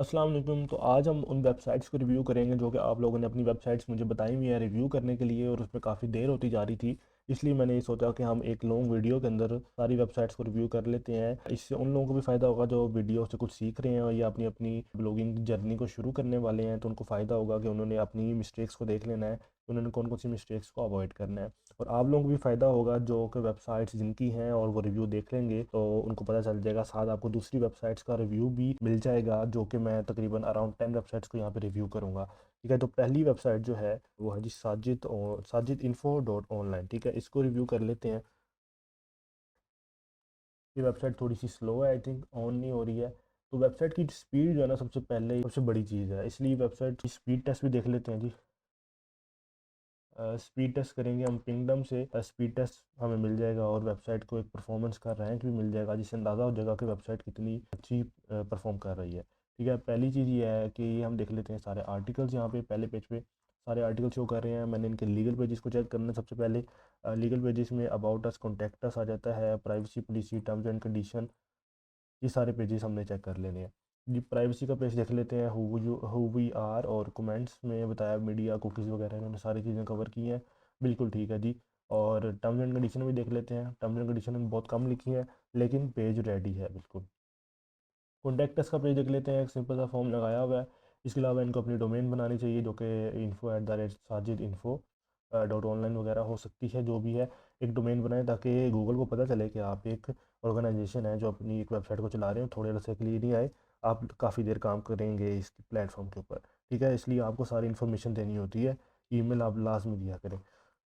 अस्सलाम वालेकुम। तो आज हम उन वेबसाइट्स को रिव्यू करेंगे जो कि आप लोगों ने अपनी वेबसाइट्स मुझे बताई हुई है रिव्यू करने के लिए, और उसमें काफ़ी देर होती जा रही थी। इसलिए मैंने ये सोचा कि हम एक लॉन्ग वीडियो के अंदर सारी वेबसाइट्स को रिव्यू कर लेते हैं। इससे उन लोगों को भी फ़ायदा होगा जो वीडियो से कुछ सीख रहे हैं या अपनी अपनी ब्लॉगिंग जर्नी को शुरू करने वाले हैं, तो उनको फ़ायदा होगा कि उन्होंने अपनी मिस्टेक्स को देख लेना है, उन्होंने कौन कौन सी मिस्टेक्स को अवॉइड करना है। और आप लोगों को भी फ़ायदा होगा जो कि वेबसाइट्स जिनकी हैं और वो रिव्यू देख लेंगे तो उनको पता चल जाएगा। साथ आपको दूसरी वेबसाइट्स का रिव्यू भी मिल जाएगा जो कि मैं तकरीबन अराउंड 10 वेबसाइट्स को यहाँ पे रिव्यू करूँगा। ठीक है, तो पहली वेबसाइट जो है वो है जी साजिद इन्फो डॉट ऑनलाइन। ठीक है, इसको रिव्यू कर लेते हैं। ये वेबसाइट थोड़ी सी स्लो है, आई थिंक ऑन नहीं हो रही है। तो वेबसाइट की स्पीड जो है ना सबसे पहले सबसे बड़ी चीज़ है, इसलिए वेबसाइट की स्पीड टेस्ट भी देख लेते हैं जी। स्पीड टेस्ट करेंगे हम पिंगडम से। स्पीड टेस्ट हमें मिल जाएगा और वेबसाइट को एक परफॉर्मेंस का रैंक भी मिल जाएगा, जिससे अंदाज़ा हो जाएगा कि वेबसाइट कितनी अच्छी परफॉर्म कर रही है। ठीक है, पहली चीज़ ये है कि ये हम देख लेते हैं सारे आर्टिकल्स। यहाँ पे पहले पेज पे सारे आर्टिकल शो कर रहे हैं। मैंने इनके लीगल पेजेस को चेक करना है सबसे पहले। लीगल पेजेस में अबाउट अस, कॉन्टैक्ट अस आ जाता है, privacy policy, terms and condition, ये सारे पेजेस हमने चेक कर लेने हैं जी। प्राइवेसी का पेज देख लेते हैं, हु वी आर, और कमेंट्स में बताया मीडिया कुकीज़ वगैरह, इन्होंने सारी चीज़ें कवर की हैं। बिल्कुल ठीक है जी। और टर्म्स एंड कंडीशन भी देख लेते हैं। टर्म्स एंड कंडीशन में बहुत कम लिखी है लेकिन पेज रेडी है बिल्कुल। कॉन्टैक्ट अस का पेज देख लेते हैं, एक सिंपल सा फॉर्म लगाया हुआ है। इसके अलावा इनको अपनी डोमेन बनानी चाहिए जो कि info@sajid info डॉट ऑनलाइन वगैरह हो सकती है, जो भी है। एक डोमेन बनाएं ताकि गूगल को पता चले कि आप एक ऑर्गेनाइजेशन है जो अपनी एक वेबसाइट को चला रहे हो, थोड़े अरसे के लिए नहीं आए, आप काफ़ी देर काम करेंगे इस प्लेटफॉर्म के ऊपर। ठीक है, इसलिए आपको सारी इन्फॉर्मेशन देनी होती है। ईमेल आप लाजमी दिया करें।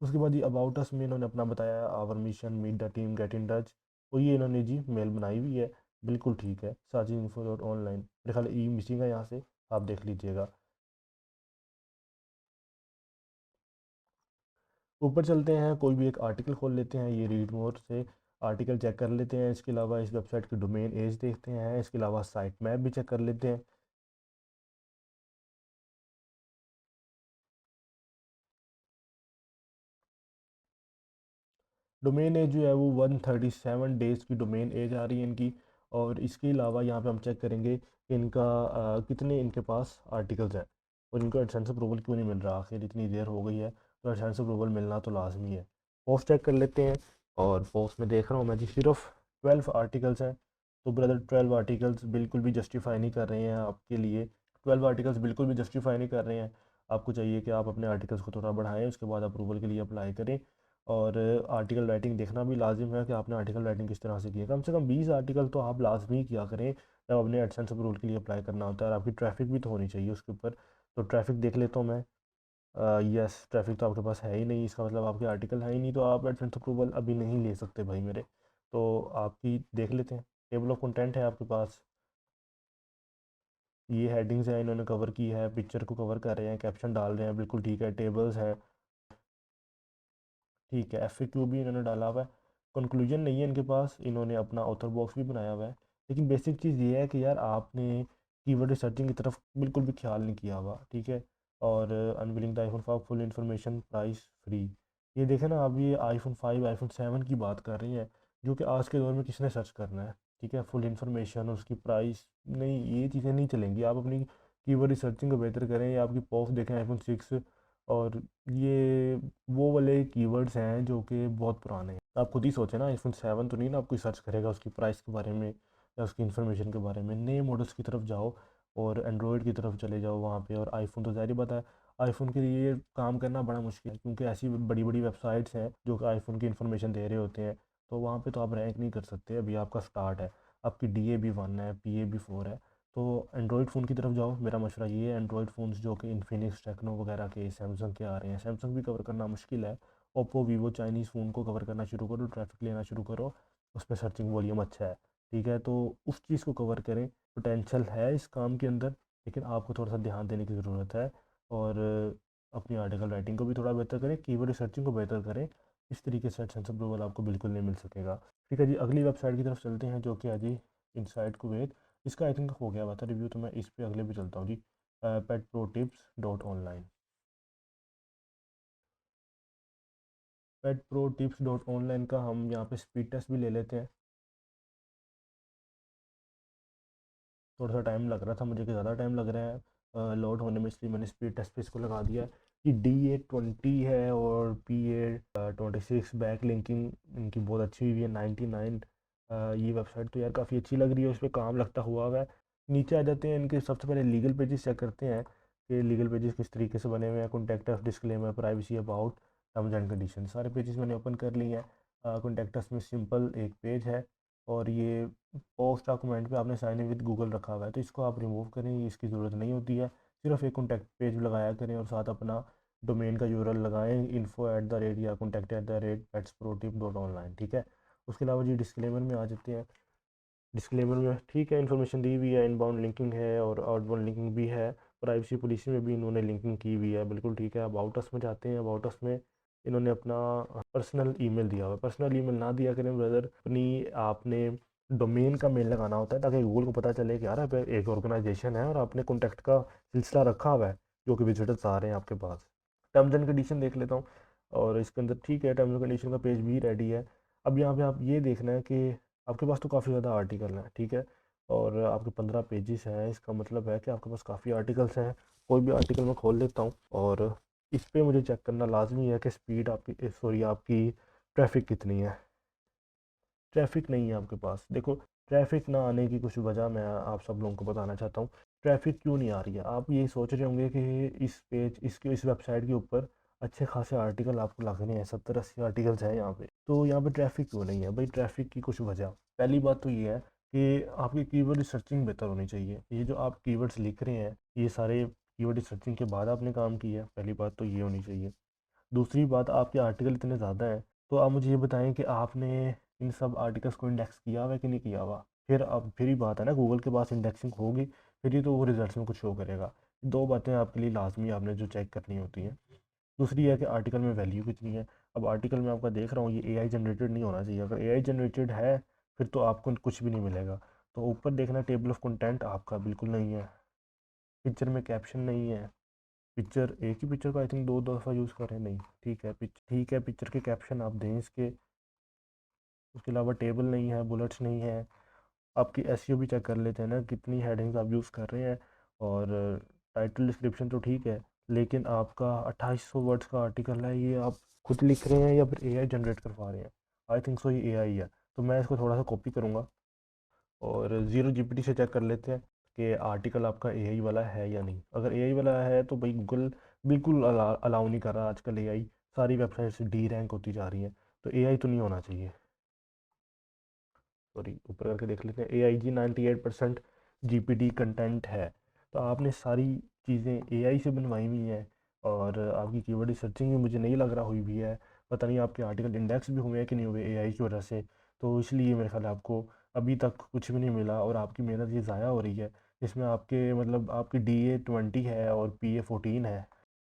उसके बाद ये अबाउट अस में इन्होंने अपना बताया, our mission, meet the team, get in touch, और ये इन्होंने जी मेल बनाई हुई है। बिल्कुल ठीक है, साजिद इन्फो डॉट ऑनलाइन, मेरे ख्याल ई मिसिंग है यहाँ से, आप देख लीजिएगा। ऊपर चलते हैं, कोई भी एक आर्टिकल खोल लेते हैं, ये रीड मोर से आर्टिकल चेक कर लेते हैं। इसके अलावा इस वेबसाइट की डोमेन एज देखते हैं। इसके अलावा साइट मैप भी चेक कर लेते हैं। डोमेन एज जो है वो 137 डेज़ की डोमेन एज आ रही है इनकी। और इसके अलावा यहाँ पे हम चेक करेंगे कि इनका कितने इनके पास आर्टिकल्स हैं और इनको एडसेंस अप्रूवल क्यों नहीं मिल रहा। आखिर इतनी देर हो गई है तो एडसेंस अप्रूवल मिलना तो लाजमी है। पोस्ट चेक कर लेते हैं, और पोस्ट में देख रहा हूँ मैं जी सिर्फ 12 आर्टिकल्स हैं। तो ब्रदर 12 आर्टिकल्स बिल्कुल भी जस्टिफाई नहीं कर रहे हैं आपके लिए। 12 आर्टिकल्स बिल्कुल भी जस्टिफाई नहीं कर रहे हैं। आपको चाहिए कि आप अपने आर्टिकल्स को थोड़ा बढ़ाएं, उसके बाद अप्रूवल के लिए अप्लाई करें। और आर्टिकल राइटिंग देखना भी लाजिम है कि आपने आर्टिकल राइटिंग किस तरह से की है। कम से कम 20 आर्टिकल तो आप लाजमी किया करें जब अपने एडसेंस रूल के लिए अप्लाई करना होता है, और आपकी ट्रैफिक भी तो होनी चाहिए उसके ऊपर। तो ट्रैफिक देख लेता हूँ मैं। यस, ट्रैफिक तो आपके पास है ही नहीं, इसका मतलब आपके आर्टिकल है ही नहीं, तो आप एडसेंस अप्रूवल अभी नहीं ले सकते भाई मेरे। तो आपकी देख लेते हैं, टेबल ऑफ कंटेंट है आपके पास, ये हेडिंग्स हैं इन्होंने कवर की है, पिक्चर को कवर कर रहे हैं, कैप्शन डाल रहे हैं, बिल्कुल ठीक है। टेबल्स हैं, ठीक है। एफएक्यू भी इन्होंने डाला हुआ है। कंक्लूजन नहीं है इनके पास, इन्होंने अपना ऑथर बॉक्स भी बनाया हुआ है। लेकिन बेसिक चीज़ ये है कि यार आपने कीवर्ड रिसर्चिंग की तरफ बिल्कुल भी ख्याल नहीं किया हुआ। ठीक है। और unwilling the iPhone 5 full information, price free, ये देखें ना, अब ये आईफोन 5 आईफोन 7 की बात कर रही हैं, जो कि आज के दौर में किसने सर्च करना है। ठीक है, फुल इन्फॉर्मेशन, उसकी प्राइस नहीं, ये चीज़ें नहीं चलेंगी। आप अपनी कीवर्ड रिसर्चिंग को बेहतर करें, या आपकी पॉफ देखें आईफोन 6, और ये वो वाले कीवर्ड्स हैं जो कि बहुत पुराने हैं। आप खुद ही सोचें ना, आईफोन 7 तो नहीं ना आप कोई सर्च करेगा उसकी प्राइस के बारे में या उसकी इन्फॉर्मेशन के बारे में। नए मॉडल्स की तरफ जाओ और एंड्रॉयड की तरफ चले जाओ वहाँ पे। और आईफोन तो ज़ाहिर बात है, आईफोन के लिए काम करना बड़ा मुश्किल है, क्योंकि ऐसी बड़ी बड़ी वेबसाइट्स हैं जो कि आईफोन की इन्फॉर्मेशन दे रहे होते हैं। तो वहाँ पे तो आप रैंक नहीं कर सकते, अभी आपका स्टार्ट है, आपकी DA भी 1 है, PA भी 4 है। तो एंड्रॉयड फ़ोन की तरफ जाओ, मेरा मशवरा ये है। एंड्रॉयड फ़ोन्स जो कि इन्फिनिक्स, टेक्नो वगैरह के, सैमसंग के आ रहे हैं, सैमसंग भी कवर करना मुश्किल है। ओप्पो, वीवो, चाइनीज़ फ़ोन को कवर करना शुरू करो, ट्रैफिक लेना शुरू करो, उस पर सर्चिंग वॉल्यूम अच्छा है। ठीक है, तो उस चीज़ को कवर करें। पोटेंशियल है इस काम के अंदर, लेकिन आपको थोड़ा सा ध्यान देने की ज़रूरत है। और अपनी आर्टिकल राइटिंग को भी थोड़ा बेहतर करें, कीवर्ड रिसर्चिंग को बेहतर करें। इस तरीके से एडसेंस अप्रूवल आपको बिल्कुल नहीं मिल सकेगा। ठीक है जी, अगली वेबसाइट की तरफ चलते हैं जो कि है जी इनसाइट कुवैत। इसका आई थिंक हो गया हुआ था रिव्यू, तो मैं इस पे अगले पे चलता हूँ जी। पेट प्रो टिप्स डॉट ऑनलाइन। पेट प्रो टिप्स डॉट ऑनलाइन का हम यहाँ पे स्पीड टेस्ट भी ले लेते हैं। थोड़ा सा टाइम लग रहा था मुझे कि ज़्यादा टाइम लग रहा है लोड होने में, इसलिए मैंने स्पीड टेस्ट पे इसको लगा दिया कि DA20 है और PA26 बैक लिंकिंग इनकी बहुत अच्छी हुई है 99। ये वेबसाइट तो यार काफ़ी अच्छी लग रही है, उस पर काम लगता हुआ है। नीचे आ जाते हैं, इनके सबसे पहले लीगल पेजेस चेक करते हैं कि लीगल पेजेस किस तरीके से बने हुए हैं। Contact us, disclaimer, privacy, about, terms and condition, सारे पेजेस मैंने ओपन कर लिए हैं। कॉन्टैक्ट अस में सिंपल एक पेज है और ये पोस्ट डॉक्यूमेंट पे आपने साइन इन विद गूगल रखा हुआ है, तो इसको आप रिमूव करें, इसकी ज़रूरत नहीं होती है। सिर्फ एक कॉन्टैक्ट पेज लगाया करें और साथ अपना डोमेन का यूआरएल लगाएं, info@ या contact@petsproTip.online, ठीक है। उसके अलावा जी डिस्क्लेमर में आ जाते हैं। डिस्क्लेमर में ठीक है, इन्फॉर्मेशन दी हुई है, इनबाउंड लिंकिंग है और आउटबाउंड लिंकिंग भी है। प्राइवेसी पॉलिसी में भी इन्होंने लिंकिंग की हुई है, बिल्कुल ठीक है। अबाउट अस में जाते हैं, अबाउट अस में इन्होंने अपना पर्सनल ईमेल दिया हुआ है। पर्सनल ईमेल ना दिया करें ब्रदर, अपनी आपने डोमेन का मेल लगाना होता है ताकि गूगल को पता चले कि यार आप एक ऑर्गेनाइजेशन है और आपने कॉन्टैक्ट का सिलसिला रखा हुआ है जो कि विजिटर्स आ रहे हैं आपके पास। टर्म्स एंड कंडीशन देख लेता हूँ और इसके अंदर ठीक है, टर्म्स एंड कंडीशन का पेज भी रेडी है। अब यहाँ पे आप ये देखना है कि आपके पास तो काफ़ी ज़्यादा आर्टिकल हैं, ठीक है, और आपके 15 पेजेस हैं, इसका मतलब है कि आपके पास काफ़ी आर्टिकल्स हैं। कोई भी आर्टिकल मैं खोल लेता हूँ और इस पे मुझे चेक करना लाजमी है कि स्पीड आपकी, सॉरी, आपकी ट्रैफिक कितनी है। ट्रैफिक नहीं है आपके पास, देखो ट्रैफिक ना आने की कुछ वजह मैं आप सब लोगों को बताना चाहता हूँ। ट्रैफिक क्यों नहीं आ रही है, आप ये सोच रहे होंगे कि इस पेज इसके इस वेबसाइट के ऊपर अच्छे खासे आर्टिकल आपको लगने हैं, 70-80 आर्टिकल्स हैं यहाँ पे, तो यहाँ पे ट्रैफिक क्यों नहीं है भाई? ट्रैफिक की कुछ वजह, पहली बात तो ये है कि आपकी कीवर्ड रिसर्चिंग बेहतर होनी चाहिए। ये जो आप कीवर्ड्स लिख रहे हैं, ये सारे कीवर्ड रिसर्चिंग के बाद आपने काम किया है, पहली बात तो ये होनी चाहिए। दूसरी बात, आपके आर्टिकल इतने ज़्यादा हैं तो आप मुझे ये बताएं कि आपने इन सब आर्टिकल्स को इंडेक्स किया हुआ है कि नहीं किया हुआ। फिर अब फिर ही बात है ना, गूगल के पास इंडेक्सिंग होगी फिर ही तो वो रिजल्ट्स में कुछ शो करेगा। दो बातें आपके लिए लाजमी आपने जो चेक करनी होती हैं। दूसरी है कि आर्टिकल में वैल्यू कितनी है। अब आर्टिकल में आपका देख रहा हूँ ये AI जनरेटेड नहीं होना चाहिए, अगर AI जनरेटेड है फिर तो आपको कुछ भी नहीं मिलेगा। तो ऊपर देखना, टेबल ऑफ कंटेंट आपका बिल्कुल नहीं है, पिक्चर में कैप्शन नहीं है। पिक्चर, एक ही पिक्चर को आई थिंक दो दफ़ा यूज़ कर रहे हैं, नहीं ठीक है, ठीक है, पिक्चर के कैप्शन आप दें इसके। उसके अलावा टेबल नहीं है, बुलेट्स नहीं है। आपकी एसईओ भी चेक कर लेते हैं ना, कितनी हेडिंग्स आप यूज़ कर रहे हैं। और टाइटल डिस्क्रिप्शन तो ठीक है, लेकिन आपका 2800 वर्ड्स का आर्टिकल है, ये आप खुद लिख रहे हैं या फिर AI जनरेट करवा रहे हैं? आई थिंक सो ये AI है। तो मैं इसको थोड़ा सा कॉपी करूँगा और ज़ीरो GPT से चेक कर लेते हैं कि आर्टिकल आपका AI वाला है या नहीं। अगर AI वाला है तो भाई गूगल बिल्कुल अलाउ नहीं कर रहा आजकल AI, सारी वेबसाइट्स डी रैंक होती जा रही हैं, तो AI तो नहीं होना चाहिए। सॉरी, ऊपर करके देख लेते हैं, AIG 98% GPT कंटेंट है। तो आपने सारी चीज़ें AI से बनवाई हुई हैं और आपकी कीवर्ड रिसर्चिंग भी मुझे नहीं लग रहा हुई भी है। पता नहीं आपके आर्टिकल इंडेक्स भी हुए हैं कि नहीं हुए AI की वजह से, तो इसलिए मेरे ख्याल है आपको अभी तक कुछ भी नहीं मिला और आपकी मेहनत ये ज़ाया हो रही है। इसमें आपके मतलब आपकी DA20 है और PA14 है।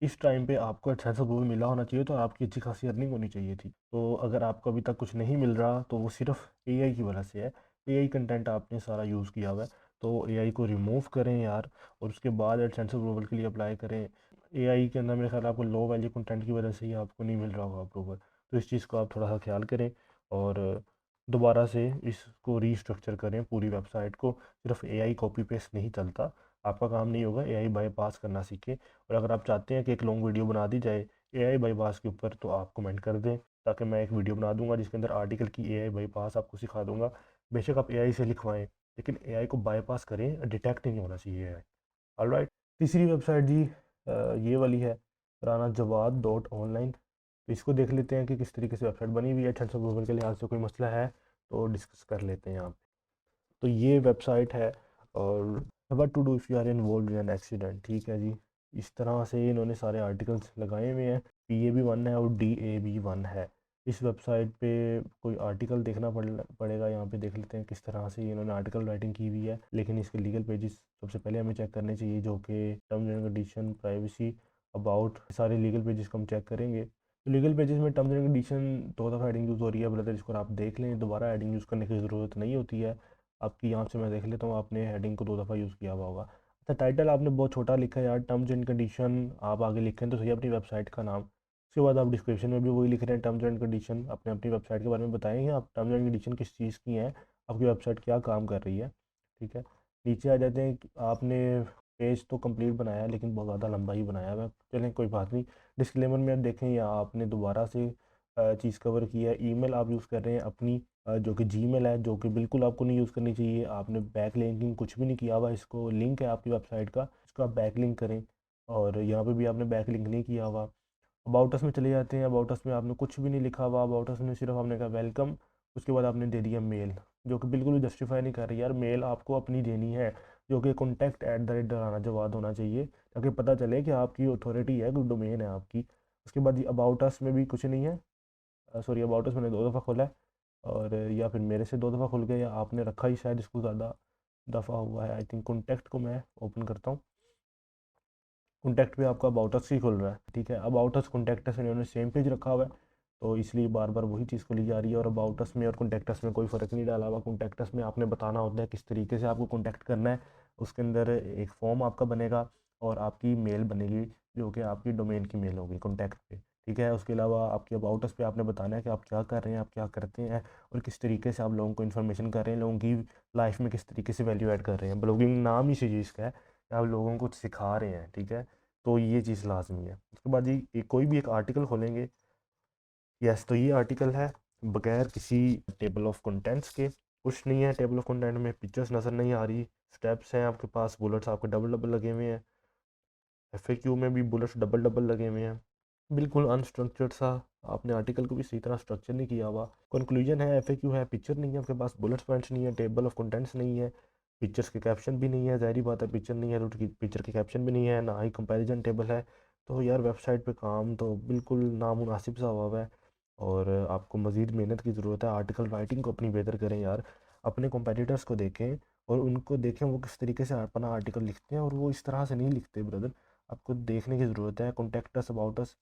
इस टाइम पे आपको अच्छा सा गोल मिला होना चाहिए, तो आपकी अच्छी खासी अर्निंग होनी चाहिए थी। तो अगर आपको अभी तक कुछ नहीं मिल रहा तो वो सिर्फ AI की वजह से है। AI कंटेंट आपने सारा यूज़ किया हुआ है, तो AI को रिमूव करें यार, और उसके बाद एडसेंस अप्रूवल के लिए अप्लाई करें। AI के अंदर मेरे ख्याल आपको लो वैल्यू कंटेंट की वजह से ही आपको नहीं मिल रहा होगा अप्रूवल, तो इस चीज़ को आप थोड़ा सा ख्याल करें और दोबारा से इसको रीस्ट्रक्चर करें पूरी वेबसाइट को। सिर्फ AI कॉपी पेस्ट नहीं चलता, आपका काम नहीं होगा, AI बाईपास करना सीखें। और अगर आप चाहते हैं कि एक लॉन्ग वीडियो बना दी जाए AI बाईपास के ऊपर, तो आप कमेंट कर दें ताकि मैं एक वीडियो बना दूंगा जिसके अंदर आर्टिकल की AI बाईपास आपको सिखा दूंगा। बेशक आप AI से लिखवाएं, लेकिन AI को बाईपास करें, डिटेक्ट नहीं होना चाहिए AI। ऑलराइट, तीसरी वेबसाइट जी ये वाली है, RanaJawad.online। तो इसको देख लेते हैं कि किस तरीके से वेबसाइट बनी हुई है। अच्छा, गूगल के लिहाज से कोई मसला है तो डिस्कस कर लेते हैं यहाँ पे। तो ये वेबसाइट है और what to do if you are involve in an accident, ठीक है जी। इस तरह से इन्होंने सारे आर्टिकल्स लगाए हुए हैं। PA भी 1 है और DA भी 1 है। इस वेबसाइट पे कोई आर्टिकल देखना पड़ेगा, यहाँ पे देख लेते हैं किस तरह से इन्होंने आर्टिकल राइटिंग की हुई है। लेकिन इसके लीगल पेजेस सबसे पहले हमें चेक करने चाहिए, जो कि terms and condition, privacy, about, सारे लीगल पेजेस को हम चेक करेंगे। तो लीगल पेजेस में टर्म्स एंड कंडीशन 2 दफ़ा हेडिंग यूज़ हो रही है ब्रदर, इसको आप देख लें, दोबारा हेडिंग यूज़ करने की ज़रूरत नहीं होती है आपकी। यहाँ से मैं देख लेता हूँ आपने हेडिंग को 2 दफ़ा यूज़ किया हुआ होगा। अच्छा, टाइटल आपने बहुत छोटा लिखा है यार, टर्म्स एंड कंडीशन आप आगे लिखें तो सही अपनी वेबसाइट का नाम। उसके बाद आप डिस्क्रिप्शन में भी वही लिख रहे हैं, टर्म्स एंड कंडीशन। अपने अपनी वेबसाइट के बारे में बताएंगे आप टर्म्स एंड कंडीशन किस चीज़ की हैं, आपकी वेबसाइट क्या काम कर रही है, ठीक है। नीचे आ जाते हैं आपने पेज तो कंप्लीट बनाया है लेकिन बहुत ज़्यादा लंबा ही बनाया हुआ है। चलें कोई बात नहीं। डिस्क्लेमर में आप देखें या आपने दोबारा से चीज़ कवर की है। ईमेल आप यूज़ कर रहे हैं अपनी जो कि जीमेल है, जो कि बिल्कुल आपको नहीं यूज़ करनी चाहिए। आपने बैक लिंकिंग कुछ भी नहीं किया हुआ। इसको लिंक है आपकी वेबसाइट का, इसको आप बैक लिंक करें। और यहाँ पे भी आपने बैक लिंक नहीं किया हुआ। अबाउट अस में चले जाते हैं। अबाउट अस में आपने कुछ भी नहीं लिखा हुआ। अबाउट अस में सिर्फ आपने कहा वेलकम, उसके बाद आपने दे दिया मेल, जो कि बिल्कुल भी जस्टिफाई नहीं कर रही। यार मेल आपको अपनी देनी है, जो कि contact@, डराना जवाब होना चाहिए, ताकि पता चले कि आपकी अथॉरिटी है, कोई डोमेन है आपकी। उसके बाद ये अबाउट अस में भी कुछ नहीं है। सॉरी, अबाउट अस मैंने 2 दफ़ा खोला है, और या फिर मेरे से 2 दफ़ा खुल गया, या आपने रखा ही शायद इसको ज़्यादा दफ़ा हुआ है। आई थिंक कॉन्टैक्ट को मैं ओपन करता हूँ। कॉन्टैक्ट पे आपका अबाउट अस ही खुल रहा है, ठीक है। अबाउट अस कॉन्टैक्ट अस इन्होंने सेम पेज रखा हुआ है, तो इसलिए बार बार वही चीज़ खुली जा रही है। और अबाउट अस में और कॉन्टैक्ट अस में कोई फ़र्क नहीं डाला हुआ। कॉन्टैक्ट अस में आपने बताना होता है किस तरीके से आपको कॉन्टैक्ट करना है। उसके अंदर एक फॉर्म आपका बनेगा और आपकी मेल बनेगी, जो कि आपकी डोमेन की मेल होगी कॉन्टैक्ट पे, ठीक है। उसके अलावा आपके अबाउट अस पे आपने बताना है कि आप क्या कर रहे हैं, आप क्या करते हैं, और किस तरीके से आप लोगों को इन्फॉर्मेशन कर रहे हैं, लोगों की लाइफ में किस तरीके से वैल्यू ऐड कर रहे हैं। ब्लॉगिंग नाम ही इसी चीज़ का है कि आप लोगों को सिखा रहे हैं, ठीक है। तो ये चीज़ लाजमी है। उसके बाद कोई भी एक आर्टिकल खोलेंगे। यस, तो ये आर्टिकल है बगैर किसी टेबल ऑफ कंटेंट्स के। कुछ नहीं है टेबल ऑफ कंटेंट में, पिक्चर्स नज़र नहीं आ रही, स्टेप्स हैं आपके पास, बुलेट्स आपके डबल डबल लगे हुए हैं। एफएक्यू में भी बुलेट्स डबल डबल लगे हुए हैं। बिल्कुल अनस्ट्रक्चर्ड सा, आपने आर्टिकल को भी सही तरह स्ट्रक्चर नहीं किया हुआ। कंक्लूजन है, एफएक्यू है, पिक्चर नहीं है आपके पास, बुलेट्स पॉइंट्स नहीं है, टेबल ऑफ कंटेंट्स नहीं है, पिक्चर्स के कैप्शन भी नहीं है। ज़ाहिर बात है, पिक्चर नहीं है तो पिक्चर के कैप्शन भी नहीं है, ना ही कंपैरिजन टेबल है। तो यार वेबसाइट पे काम तो बिल्कुल नामुनासिब सा हुआ है, और आपको मज़ीद मेहनत की ज़रूरत है। आर्टिकल राइटिंग को अपनी बेहतर करें यार। अपने कॉम्पिटिटर्स को देखें और उनको देखें वो किस तरीके से अपना आर्टिकल लिखते हैं, और वो इस तरह से नहीं लिखते ब्रदर। आपको देखने की ज़रूरत है। कॉन्टैक्ट अस, अबाउट अस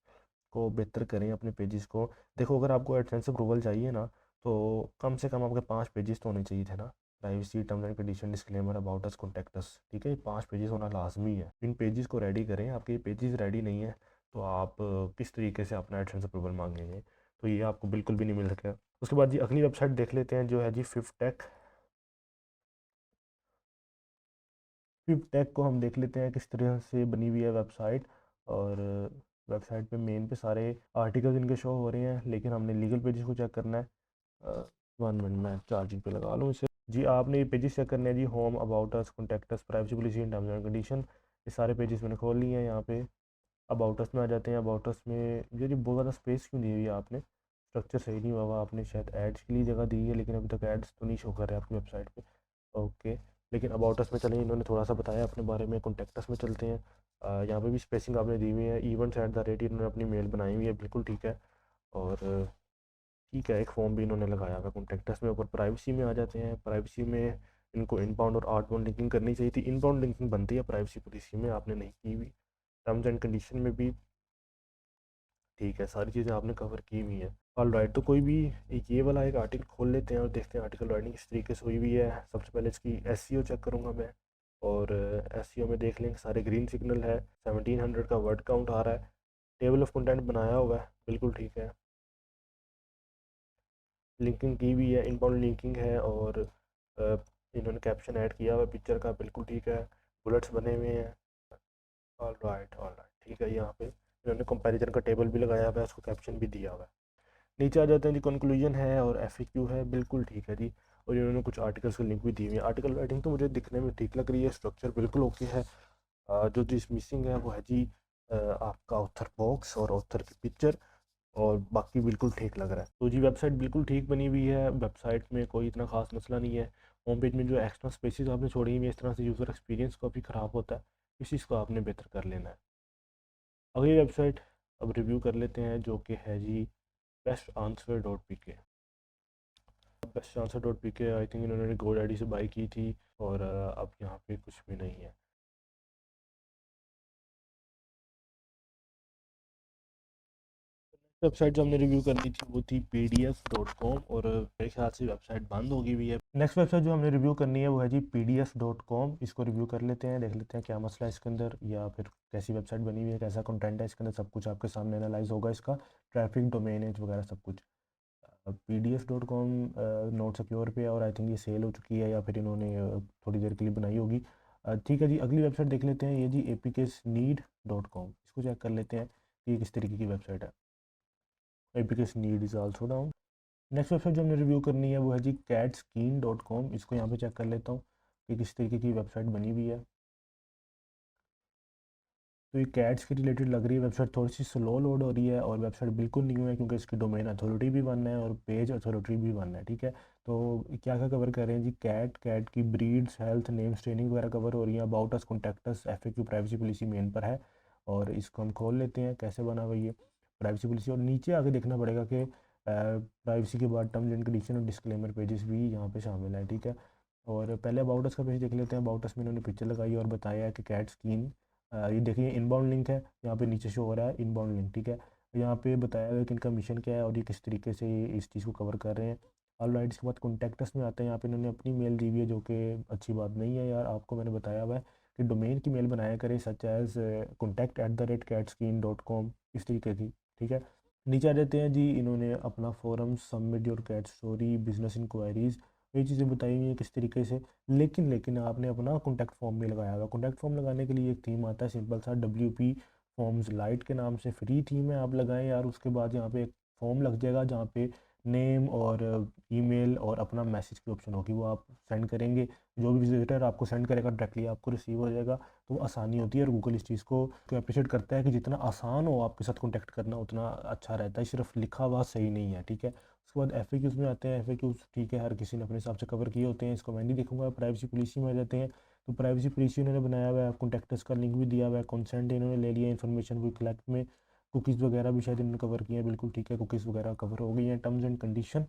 को बेहतर करें अपने पेजेस को। देखो, अगर आपको एडसेंस अप्रूवल चाहिए ना, तो कम से कम आपके 5 पेजेस तो होने चाहिए थे ना। Privacy, terms and condition, disclaimer, about us, contact अस, ठीक है। ये 5 पेजेस होना लाजमी है। इन पेजेस को रेडी करें। आपके ये पेजेस रेडी नहीं है तो आप किस तरीके से अपना एडसेंस अप्रूवल मांगेंगे? तो ये आपको बिल्कुल भी नहीं मिल सकेगा। उसके बाद जी अगली वेबसाइट देख लेते हैं, जो है जी फिफ्टेक। फिफ्टेक को हम देख लेते हैं किस तरह से बनी हुई है वेबसाइट। और वेबसाइट पे मेन पे सारे आर्टिकल्स इनके शो हो रहे हैं, लेकिन हमने लीगल पेजेस को चेक करना है। 1 मिनट मैं चार्जिंग पे लगा लूँ इसे। जी आपने ये पेजेस चेक करने हैं जी, home, about us, contact us, privacy policy, terms and condition. ये सारे पेजेस मैंने खोल लिए हैं। यहाँ पे अबाउट अस में आ जाते हैं। अबाउट अस में ये बहुत ज़्यादा स्पेस क्यों दी हुई है आपने? स्ट्रक्चर सही नहीं हुआ हुआ। आपने शायद एड्स के लिए जगह दी है, लेकिन अभी तक एड्स तो नहीं शो कर रहे आपकी वेबसाइट पे। ओके, लेकिन अबाउट अस में चलें, इन्होंने थोड़ा सा बताया अपने बारे में। कॉन्टैक्ट अस में चलते हैं। यहाँ पे भी स्पेसिंग आपने दी हुई है। events@, इन्होंने अपनी मेल बनाई हुई है, बिल्कुल ठीक है। और ठीक है, एक फॉर्म भी इन्होंने लगाया हुआ है कॉन्टैक्ट अस में। ऊपर प्राइवेसी में आ जाते हैं। प्राइवेसी में इनको इनबाउंड और आउटबाउंड लिंकिंग करनी चाहिए थी। इनबाउंड लिंकिंग बनती है प्राइवेसी पॉलिसी में, आपने नहीं की हुई। टर्म्स एंड कंडीशन में भी ठीक है, सारी चीज़ें आपने कवर की हुई हैं। ऑल राइट, तो कोई भी ये वाला एक आर्टिकल खोल लेते हैं और देखते हैं आर्टिकल राइटिंग किस तरीके से हुई हुई है। सबसे पहले इसकी एसईओ चेक करूँगा मैं। और एसईओ में देख लेंगे सारे ग्रीन सिग्नल है। 1700 का वर्ड काउंट आ रहा है। टेबल ऑफ कंटेंट बनाया हुआ है, बिल्कुल ठीक है। लिंकिंग की हुई है, इनबाउंड लिंकिंग है। और इन्होंने कैप्शन ऐड किया हुआ है पिक्चर का, बिल्कुल ठीक है। बुलेट्स बने हुए हैं। ऑल राइट, ऑल राइट, ठीक है। यहाँ पे इन्होंने कंपैरिजन का टेबल भी लगाया हुआ है, उसको कैप्शन भी दिया हुआ है। नीचे आ जाते हैं जी, कंक्लूजन है और एफएक्यू है, बिल्कुल ठीक है जी। और इन्होंने कुछ आर्टिकल्स की लिंक भी दी हुई है। आर्टिकल राइटिंग तो मुझे दिखने में ठीक लग रही है, स्ट्रक्चर बिल्कुल ओके है। जो चीज़ मिसिंग है वो है जी आपका ऑथर बॉक्स और ऑथर की पिक्चर। और बाकी बिल्कुल ठीक लग रहा है। तो जी वेबसाइट बिल्कुल ठीक बनी हुई है। वेबसाइट में कोई इतना खास मसला नहीं है। होम पेज में जो एक्स्ट्रा स्पेसेस आपने छोड़ी हुई है, इस तरह से यूज़र एक्सपीरियंस काफ़ी ख़राब होता है। इस चीज़ को आपने बेहतर कर लेना है। अगली वेबसाइट अब रिव्यू कर लेते हैं, जो कि है जी bestanswer.pk। bestanswer.pk आई थिंक इन्होंने गोड आईडी से बाई की थी, और अब यहाँ पे कुछ भी नहीं है। वेबसाइट जो हमने रिव्यू करनी थी वो थी pdf.com, और मेरे ख्याल से वेबसाइट बंद होगी हुई है। नेक्स्ट वेबसाइट जो हमने रिव्यू करनी है वो है जी pdf.com। इसको रिव्यू कर लेते हैं, देख लेते हैं क्या मसला है इसके अंदर, या फिर कैसी वेबसाइट बनी हुई है, कैसा कंटेंट है इसके अंदर, सब कुछ आपके सामने एनालाइज होगा। इसका ट्रैफिक, डोमेन एज वगैरह सब कुछ। pdf.com नोट सिक्योर पे है और आई थिंक ये सेल हो चुकी है या फिर इन्होंने थोड़ी देर के लिए बनाई होगी। ठीक है जी, अगली वेबसाइट देख लेते हैं, ये जी apksneed.com, इसको चेक कर लेते हैं कि ये किस तरीके की वेबसाइट है। apksneed is also down. Next website जो हमने रिव्यू करनी है वो है जी catskeen.com, इसको यहाँ पे चेक कर लेता हूँ कि किस तरीके की वेबसाइट बनी हुई है। तो ये कैट्स के रिलेटेड लग रही है वेबसाइट, थोड़ी सी स्लो लोड हो रही है और वेबसाइट बिल्कुल न्यू है क्योंकि इसकी डोमेन अथॉरिटी भी वन है और पेज अथॉरिटी भी वन है। ठीक है, तो क्या क्या कवर कर रहे हैं जी, कैट की ब्रीड्स, हेल्थ, नेम्स, ट्रेनिंग वगैरह कवर हो रही है। About us, contact us, FAQ, privacy policy main पर है और इसको हम खोल लेते हैं कैसे बना हुआ ये प्राइवेसी पॉलिसी। और नीचे आगे देखना पड़ेगा कि प्राइवेसी के बाद टर्म्स एंड कंडीशन और डिस्क्लेमर पेजेस भी यहाँ पे शामिल है। ठीक है, और पहले अबाउट अस का पेज देख लेते हैं। अबाउट अस में इन्होंने पिक्चर लगाई और बताया है कि कैट स्कीन, ये देखिए इनबाउंड लिंक है, यहाँ पे नीचे शो हो रहा है इनबाउंड लिंक। ठीक है, यहाँ पे बताया गया कि इनका मिशन क्या है और ये किस तरीके से इस चीज़ को कवर कर रहे हैं। ऑल राइट, इसके बाद कॉन्टैक्टस में आते हैं। यहाँ पे इन्होंने अपनी मेल दी हुई है जो कि अच्छी बात नहीं है यार, आपको मैंने बताया हुआ है कि डोमेन की मेल बनाया करें, सच एज contact@catskeen.com, इस तरीके की। ठीक है, नीचे आ जाते हैं जी, इन्होंने अपना forum, submit your cat story, business inquiries, ये चीज़ें बताई हुई हैं किस तरीके से। लेकिन आपने अपना कॉन्टैक्ट फॉर्म भी लगाया हुआ। कॉन्टैक्ट फॉर्म लगाने के लिए एक थीम आता है सिंपल सा, WP फॉर्म्स लाइट के नाम से फ्री थीम है, आप लगाएं यार। उसके बाद यहाँ पे एक फॉर्म लग जाएगा जहाँ पे नेम और ईमेल और अपना मैसेज की ऑप्शन होगी, वो आप सेंड करेंगे, जो भी विजिटर आपको सेंड करेगा डायरेक्टली आपको रिसीव हो जाएगा। तो आसानी होती है और गूगल इस चीज़ को अप्रिशिएट करता है कि जितना आसान हो आपके साथ कॉन्टैक्ट करना उतना अच्छा रहता है, सिर्फ लिखा हुआ सही नहीं है। ठीक है, उसके बाद FAQs में आते हैं। FAQs ठीक है, हर किसी ने अपने हिसाब से कवर किए होते हैं, इसको मैं नहीं देखूंगा। प्राइवेसी पॉलिसी में आ जाते हैं, तो प्राइवेसी पॉलिसी उन्होंने बनाया हुआ है, कॉन्टैक्टस का लिंक भी दिया हुआ है, कंसेंट इन्होंने ले लिया, इन्फॉर्मेशन भी कलेक्ट में, कुकीज़ वगैरह भी शायद इन्होंने कवर किए हैं, बिल्कुल ठीक है, कुकीज़ वगैरह कवर हो गई हैं। टर्म्स एंड कंडीशन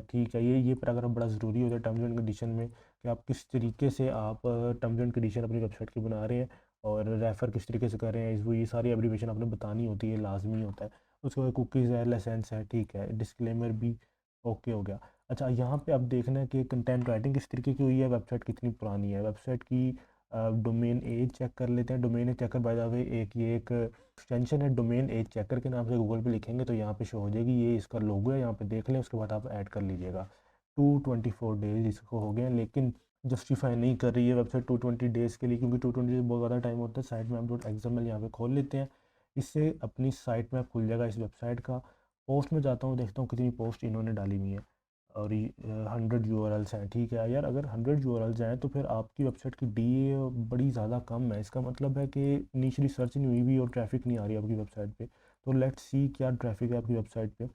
ठीक है, ये पैराग्राफ बड़ा ज़रूरी होता है टर्म्स एंड कंडीशन में कि आप किस तरीके से आप टर्म्स एंड कंडीशन अपनी वेबसाइट की बना रहे हैं और रेफ़र किस तरीके से कर रहे हैं, ये सारी एब्रीविएशन आपने बतानी होती है, लाजमी होता है। उसके बाद कुकीज़ है, लाइसेंस है, ठीक है, डिस्क्लेमर भी ओके हो गया। अच्छा, यहाँ पे अब देखना है कि कंटेंट राइटिंग किस तरीके की हुई है, वेबसाइट कितनी पुरानी है। वेबसाइट की डोमेन एज चेक कर लेते हैं। Domain age checker by the way एक एक्सटेंशन है, डोमेन एज चेकर के नाम से गूगल पे लिखेंगे तो यहाँ पे शो हो जाएगी, ये इसका लोगो है, यहाँ पे देख लें, उसके बाद आप ऐड कर लीजिएगा। 224 डेज इसको हो गए, लेकिन जस्टिफाई नहीं कर रही है वेबसाइट 220 डेज़ के लिए, क्योंकि 220 डेज बहुत ज़्यादा टाइम होता है। साइट मैप डॉट XML यहाँ पे खोल लेते हैं, इससे अपनी साइट मैप खुल जाएगा इस वेबसाइट का। पोस्ट में जाता हूँ, देखता हूँ कितनी पोस्ट इन्होंने डाली हुई है और 100 URLs हैं। ठीक है यार, अगर 100 URLs हैं तो फिर आपकी वेबसाइट की DA बड़ी ज़्यादा कम है, इसका मतलब है कि नीच रिसर्च नहीं हुई भी और ट्रैफिक नहीं आ रही आपकी वेबसाइट पे। तो लेट्स सी क्या ट्रैफिक है आपकी वेबसाइट पे।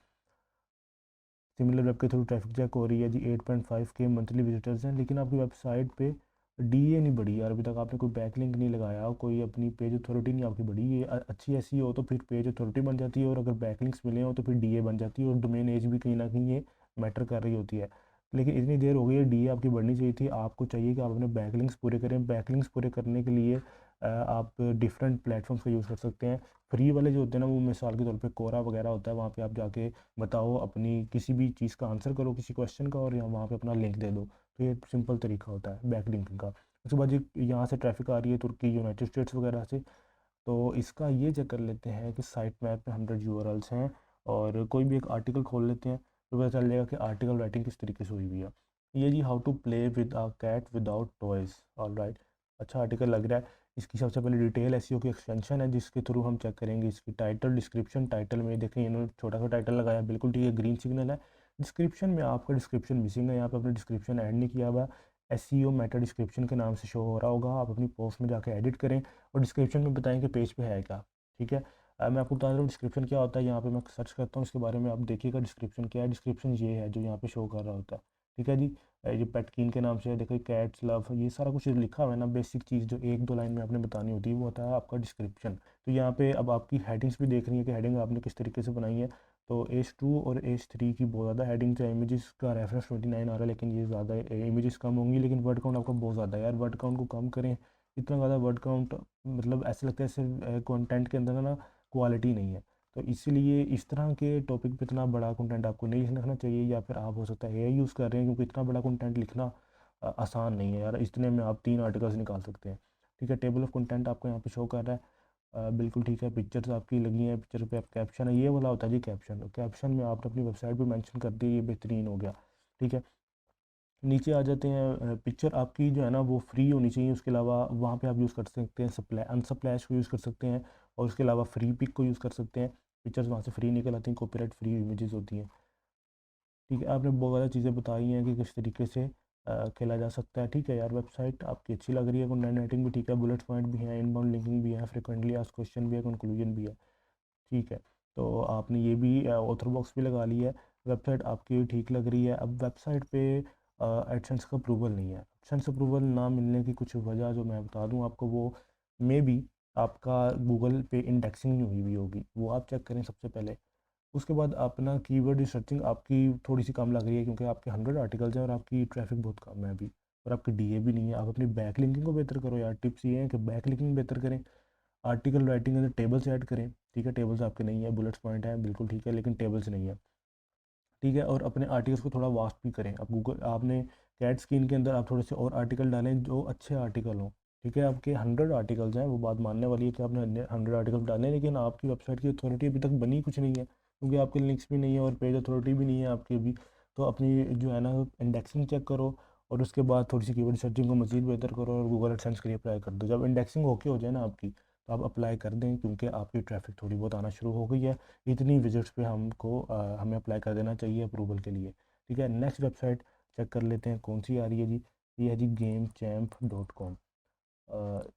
सिमिलर वेब के थ्रू ट्रैफिक चेक हो रही है जी, 8.5K मंथली विजिटर्स हैं, लेकिन आपकी वेबसाइट पे DA नहीं बढ़ी यार, अभी तक आपने कोई बैकलिंक नहीं लगाया, कोई अपनी पेज अथॉरिटी नहीं आपकी बढ़ी। ये अच्छी ऐसी हो तो फिर पेज अथॉरिटी बन जाती है और अगर बैकलिंक्स मिले हो तो फिर DA बन जाती है और डोमेन एज भी कहीं ना कहीं ये मैटर कर रही होती है। लेकिन इतनी देर हो गई है, DA आपकी बढ़नी चाहिए थी। आपको चाहिए कि आप अपने बैकलिंक्स पूरे करें। बैकलिंक्स पूरे करने के लिए आप डिफरेंट प्लेटफॉर्म्स का यूज़ कर सकते हैं। फ्री वाले जो होते हैं ना, वो मिसाल के तौर पे कोरा वगैरह होता है, वहाँ पे आप जाके बताओ अपनी किसी भी चीज़ का आंसर करो किसी क्वेश्चन का और यहाँ वहाँ पे अपना लिंक दे दो, तो ये सिंपल तरीका होता है बैक लिंकिंग का। उसके बाद ये यहाँ से ट्रैफिक आ रही है तुर्की, यूनाइटेड स्टेट्स वगैरह से, तो इसका ये चेक कर लेते हैं कि साइट मैप में 100 URLs हैं और कोई भी एक आर्टिकल खोल लेते हैं तो पता चल जाएगा कि आर्टिकल राइटिंग किस तरीके से हुई हुई है। ये जी, how to play with a cat without toys, all right, अच्छा आर्टिकल लग रहा है। इसकी सबसे पहले डिटेल SEO की एक्सटेंशन है जिसके थ्रू हम चेक करेंगे इसकी टाइटल, डिस्क्रिप्शन। टाइटल में देखें इन्होंने छोटा सा टाइटल लगाया, बिल्कुल ठीक है, ग्रीन सिग्नल है। डिस्क्रिप्शन में आपका डिस्क्रिप्शन मिसिंग है, यहाँ पे अपने डिस्क्रिप्शन ऐड नहीं किया हुआ। SEO मेटा डिस्क्रिप्शन के नाम से शो हो रहा होगा, आप अपनी पोस्ट में जाके एडिट करें और डिस्क्रिप्शन में बताएं कि पेज पे है क्या। ठीक है, मैं आपको बता रहा हूँ डिस्क्रिप्शन क्या होता है। यहाँ पे मैं सर्च करता हूँ इसके बारे में, आप देखिएगा डिस्क्रिप्शन क्या है। डिस्क्रिप्शन ये है जो यहाँ पे शो कर रहा होता है। ठीक है जी, ये पेटकीन के नाम से है, देखो कैट्स लव, ये सारा कुछ लिखा हुआ है ना। बेसिक चीज़ जो एक दो लाइन में आपने बतानी होती है वो होता है आपका डिस्क्रिप्शन। तो यहाँ पे अब आपकी हेडिंग्स भी देख रही है कि हेडिंग आपने किस तरीके से बनाई है। तो H2 और H3 की बहुत ज़्यादा हेडिंग्स है। इमेजेस का रेफरेंस 29 आ रहा है, लेकिन ये ज़्यादा इमेजेस कम होंगी, लेकिन वर्ड काउंट आपका बहुत ज़्यादा है यार, वर्ड काउंट को कम करें। इतना ज़्यादा वर्ड काउंट मतलब ऐसा लगता है सिर्फ कंटेंट के अंदर ना क्वालिटी नहीं है। तो इसीलिए इस तरह के टॉपिक पे इतना बड़ा कंटेंट आपको नहीं लिखना चाहिए, या फिर आप हो सकता है AI यूज़ कर रहे हैं, क्योंकि इतना बड़ा कंटेंट लिखना आसान नहीं है यार, इतने में आप 3 आर्टिकल्स निकाल सकते हैं। ठीक है, टेबल ऑफ कंटेंट आपको यहाँ पे शो कर रहा है। बिल्कुल ठीक है, पिक्चर्स आपकी लगी हैं, पिक्चर पे आप कैप्शन है, ये वाला होता है जी कैप्शन। कैप्शन में आपने अपनी वेबसाइट पे मेंशन कर दिया, ये बेहतरीन हो गया। ठीक है, नीचे आ जाते हैं। पिक्चर आपकी जो है ना वो फ्री होनी चाहिए, उसके अलावा वहाँ पे आप यूज़ कर सकते हैं अनसप्लैश को यूज़ कर सकते हैं, और उसके अलावा फ्री पिक को यूज़ कर सकते हैं। पिक्चर्स वहाँ से फ्री निकल आती हैं, कॉपीराइट फ्री इमेजेस होती हैं। ठीक है, आपने बहुत ज़्यादा चीज़ें बताई हैं कि किस तरीके से खेला जा सकता है। ठीक है यार, वेबसाइट आपकी अच्छी लग रही है, कंटेंट राइटिंग भी ठीक है, बुलेट पॉइंट भी है, इनबाउंड लिंकिंग भी है, फ्रिक्वेंटली आस्क्ड क्वेश्चन भी है, कंक्लूजन भी है। ठीक है, तो आपने ये भी ऑथर बॉक्स भी लगा ली है, वेबसाइट आपकी ठीक लग रही है। अब वेबसाइट पे एडसेंस का अप्रूवल नहीं है। एडसेंस अप्रूवल ना मिलने की कुछ वजह जो मैं बता दूं आपको, वो मे बी आपका गूगल पे इंडेक्सिंग नहीं हुई हुई होगी, वो आप चेक करें सबसे पहले। उसके बाद अपना कीवर्ड रिसर्चिंग आपकी थोड़ी सी कम लग रही है, क्योंकि आपके 100 आर्टिकल्स हैं और आपकी ट्रैफिक बहुत कम है अभी, और आपकी डीए भी नहीं है। आप अपनी बैक लिंकिंग को बेहतर करो यार, टिप्स ये हैं कि बैक लिंकिंग बेहतर करें, आर्टिकल राइटिंग के अंदर टेबल्स ऐड करें। ठीक है, टेबल्स आपके नहीं है, बुलेट्स पॉइंट है बिल्कुल ठीक है, लेकिन टेबल्स नहीं है। ठीक है, और अपने आर्टिकल्स को थोड़ा वास्ट भी करें। अब गूगल आपने कैट स्क्रीन के अंदर आप थोड़े से और आर्टिकल डालें जो अच्छे आर्टिकल हों। ठीक है, आपके 100 आर्टिकल्स हैं, वो बात मानने वाली है कि आपने 100 आर्टिकल डालें, लेकिन आपकी वेबसाइट की अथॉरिटी अभी तक बनी कुछ नहीं है, क्योंकि आपके लिंक्स भी नहीं है और पेज अथॉरिटी भी नहीं है आपकी अभी। तो अपनी जो है ना इंडेक्सिंग चेक करो, और उसके बाद थोड़ी सी कीवर्ड सर्चिंग को मज़ीद बेहतर करो, और गूगल एडसेंस के लिए अप्लाई कर दो। जब इंडेक्सिंग ओके हो जाए ना आपकी, तो आप अप्लाई कर दें, क्योंकि आपकी ट्रैफिक थोड़ी बहुत आना शुरू हो गई है। इतनी विजिट्स पे हमें अप्लाई कर देना चाहिए अप्रूवल के लिए। ठीक है, नेक्स्ट वेबसाइट चेक कर लेते हैं कौन सी आ रही है जी। ये है जी gamechamp.com।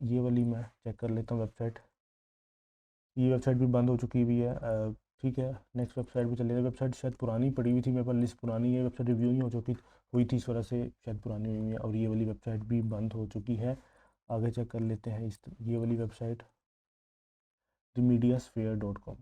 ये वाली मैं चेक कर लेता हूँ वेबसाइट। ये वेबसाइट भी बंद हो चुकी हुई है। ठीक है, नेक्स्ट वेबसाइट भी चलेगा। वेबसाइट शायद पुरानी पड़ी हुई थी, मेरे पास लिस्ट पुरानी है, वेबसाइट रिव्यू नहीं हो चुकी हुई थी, इस वजह से शायद पुरानी हुई है, और ये वाली वेबसाइट भी बंद हो चुकी है। आगे चेक कर लेते हैं ये वाली वेबसाइट, द मेडिस्फेयर.com।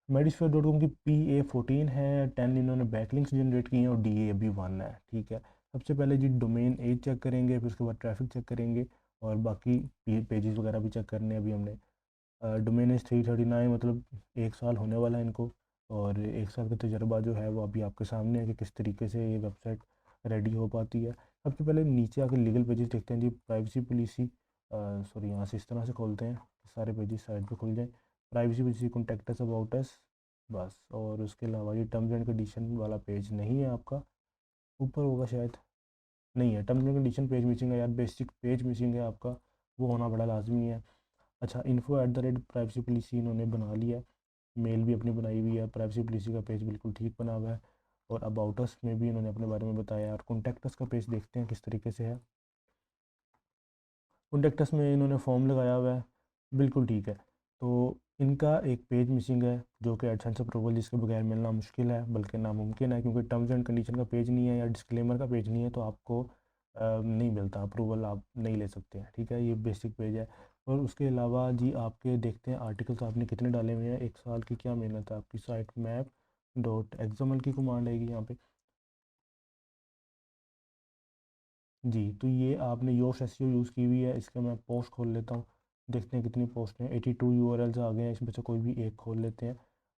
मेडिसफेयर.com की PA14 है, 10 इन्होंने बैकलिंक्स जनरेट किए हैं, और DA अभी 1 है। ठीक है, सबसे पहले जी डोमेन एज चेक करेंगे, फिर उसके बाद ट्रैफिक चेक करेंगे, और बाकी पेजेस वगैरह भी चेक करने हैं अभी हमने। डोमेन एज 339, मतलब 1 साल होने वाला है इनको, और 1 साल का तजर्बा जो है वो अभी आपके सामने है कि किस तरीके से ये वेबसाइट रेडी हो पाती है। सबसे पहले नीचे आके लीगल पेजेस देखते हैं जी, प्राइवेसी पॉलिसी, सॉरी यहाँ से इस तरह से खोलते हैं कि सारे पेजेस साइड पे खुल जाएँ। Privacy policy, contact us about us, बस। और उसके अलावा ये टर्म्स एंड कंडीशन वाला पेज नहीं है आपका, ऊपर होगा शायद, नहीं है। Terms and condition page missing है यार, बेसिक पेज मिसिंग है आपका, वो होना बड़ा लाजमी है। अच्छा, info@प्राइवेसी पॉलिसी इन्होंने बना लिया है, मेल भी अपनी बनाई हुई है, प्राइवेसी पॉलिसी का पेज बिल्कुल ठीक बना हुआ है, और अबाउट अस में भी इन्होंने अपने बारे में बताया है। और कॉन्टैक्ट अस का पेज देखते हैं किस तरीके से है। कॉन्टैक्ट में इन्होंने फॉर्म लगाया हुआ है, बिल्कुल ठीक है। तो इनका एक पेज मिसिंग है, जो कि एडसेंस अप्रूवल जिसके बगैर मिलना मुश्किल है, बल्कि नामुमकिन है, क्योंकि टर्म्स एंड कंडीशन का पेज नहीं है या डिस्क्लेमर का पेज नहीं है, तो आपको नहीं मिलता अप्रूवल, आप नहीं ले सकते हैं। ठीक है, ये बेसिक पेज है। और उसके अलावा जी आपके देखते हैं आर्टिकल्स आपने कितने डाले हुए हैं, 1 साल की क्या मेहनत है आपकी। साइट मैप.xml की कमांड आएगी यहाँ पे जी। तो ये आपने योश एसईओ यूज़ की हुई है, इसका मैं पोस्ट खोल लेता हूँ, देखते हैं कितनी पोस्ट हैं। 82 यूआरएल्स आ गए हैं, इसमें से कोई भी एक खोल लेते हैं,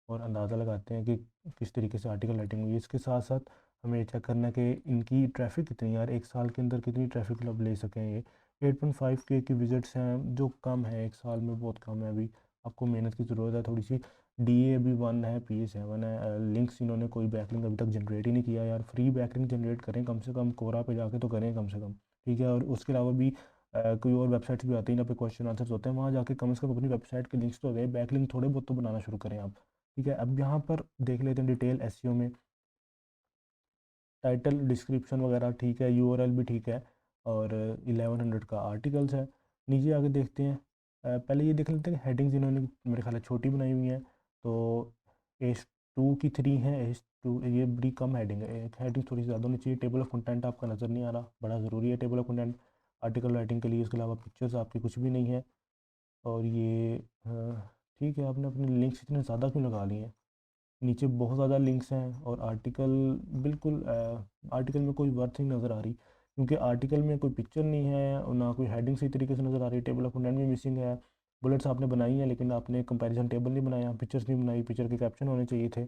और अंदाज़ा लगाते हैं कि किस तरीके से आर्टिकल राइटिंग हुई है। इसके साथ साथ हमें चेक करना है कि इनकी ट्रैफिक कितनी है यार, 1 साल के अंदर कितनी ट्रैफिक लब ले सकें ये। 8.5K की विजिट्स हैं, जो कम है, 1 साल में बहुत कम है। अभी आपको मेहनत की ज़रूरत है थोड़ी सी। DA अभी 1 है, PA7 है। लिंक्स इन्होंने कोई बैकलिंक अभी तक जनरेट ही नहीं किया यार, फ्री बैकलिंक जनरेट करें कम से कम, कोरा पे जाके तो करें कम से कम। ठीक है, और उसके अलावा भी कोई और वेबसाइट्स भी आती हैं जहाँ पे क्वेश्चन आंसर्स होते हैं, वहाँ जाके कम से कम अपनी वेबसाइट के लिंक्स तो दें, बैकलिंक थोड़े बहुत तो बनाना शुरू करें आप। ठीक है, अब यहाँ पर देख लेते हैं डिटेल एसईओ में। टाइटल डिस्क्रिप्शन वगैरह ठीक है, यूआरएल भी ठीक है, और 1100 का आर्टिकल्स है। नीचे आके देखते हैं, पहले ये देख लेते हैं हेडिंग्स इन्होंने मेरे ख्याल है छोटी बनाई हुई हैं। तो H2 की 3 है, H2 ये बड़ी कम हेडिंग है, एक हेडिंग थोड़ी सी ज़्यादा होनी चाहिए। टेबल ऑफ कंटेंट आपका नज़र नहीं आ रहा, बड़ा ज़रूरी है table of content article writing के लिए। इसके अलावा पिक्चर्स आपकी कुछ भी नहीं है, और ये ठीक है, आपने अपने लिंक्स इतने ज़्यादा क्यों लगा लिए हैं, नीचे बहुत ज़्यादा लिंक्स हैं, और आर्टिकल बिल्कुल आर्टिकल में कोई वर्थ नहीं नज़र आ रही, क्योंकि आर्टिकल में कोई पिक्चर नहीं है, और ना कोई हेडिंग सही तरीके से नज़र आ रही है, टेबल ऑफ कंटेंट भी मिसिंग है। बुलेट्स आपने बनाई हैं, लेकिन आपने कंपैरिजन टेबल नहीं बनाया, पिक्चर्स नहीं बनाई, पिक्चर के कैप्शन होने चाहिए थे।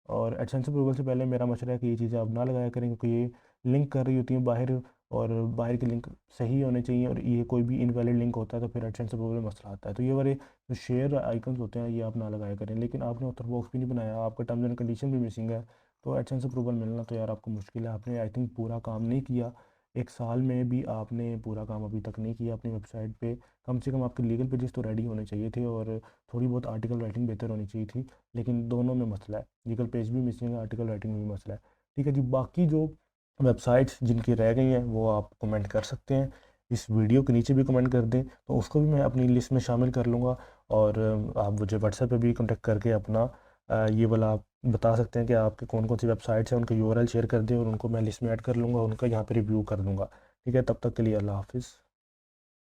और एडसेंस अप्रूवल से पहले मेरा मशवरा है कि ये चीज़ें आप ना लगाया करें, क्योंकि ये लिंक कर रही होती हैं बाहर और बाहर के लिंक सही होने चाहिए, और ये कोई भी इनवैलिड लिंक होता है तो फिर एडसेंस अप्रूवल में मसला आता है। तो ये वाले जो शेयर आइकन्स होते हैं ये आप ना लगाया करें। लेकिन आपने ऑथर बॉक्स भी नहीं बनाया, आपका टर्म्स एंड कंडीशन भी मिसिंग है, तो एडसेंस अप्रूवल मिलना तो यार आपको मुश्किल है। आपने आई थिंक पूरा काम नहीं किया, एक साल में भी आपने पूरा काम अभी तक नहीं किया अपनी वेबसाइट पे। कम से कम आपके लीगल पेजेस तो रेडी होने चाहिए थे, और थोड़ी बहुत आर्टिकल राइटिंग बेहतर होनी चाहिए थी, लेकिन दोनों में मसला है, लीगल पेज भी मिसिंग है, आर्टिकल राइटिंग में भी मसला है। ठीक है जी, बाकी जो वेबसाइट्स जिनकी रह गई हैं वो आप कमेंट कर सकते हैं, इस वीडियो के नीचे भी कमेंट कर दें तो उसको भी मैं अपनी लिस्ट में शामिल कर लूँगा। और आप मुझे व्हाट्सएप पे भी कांटेक्ट करके अपना ये वाला आप बता सकते हैं कि आपके कौन कौन सी वेबसाइट्स हैं, उनके यूआरएल शेयर कर दें और उनको मैं लिस्ट में ऐड कर लूँगा, उनका यहाँ पे रिव्यू कर दूँगा। ठीक है, तब तक के लिए अल्लाह हाफिज़।